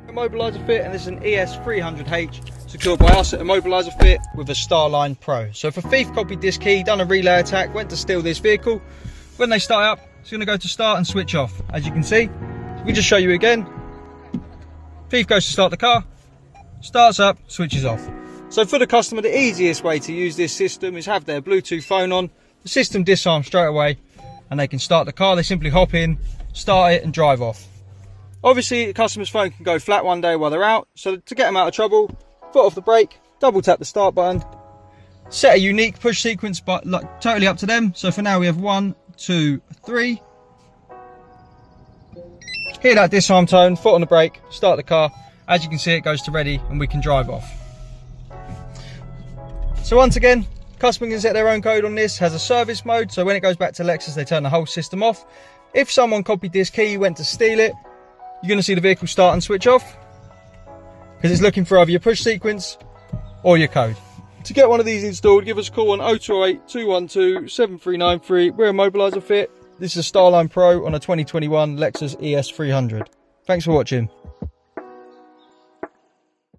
Immobiliser Fit, and this is an ES300h secured by us at Immobiliser Fit with a Starline Pro. So if a thief copied this key, done a relay attack, went to steal this vehicle, when they start up, it's going to go to start and switch off. As you can see, we just show you again. Thief goes to start the car, starts up, switches off. So for the customer, the easiest way to use this system is have their Bluetooth phone on, the system disarms straight away, and they can start the car. They simply hop in, start it and drive off. Obviously, the customer's phone can go flat one day while they're out, so to get them out of trouble, foot off the brake, double tap the start button, set a unique push sequence, but totally up to them. So for now we have 1, 2, 3. Hear that disarm tone, foot on the brake, start the car. As you can see, it goes to ready and we can drive off. So once again, customer can set their own code on this, has a service mode, so when it goes back to Lexus, they turn the whole system off. If someone copied this key, went to steal it, you're going to see the vehicle start and switch off because it's looking for either your push sequence or your code. To get one of these installed, give us a call on 0208 212 7393. We're Immobiliser Fit. This is a Starline Pro on a 2021 Lexus ES300. Thanks for watching.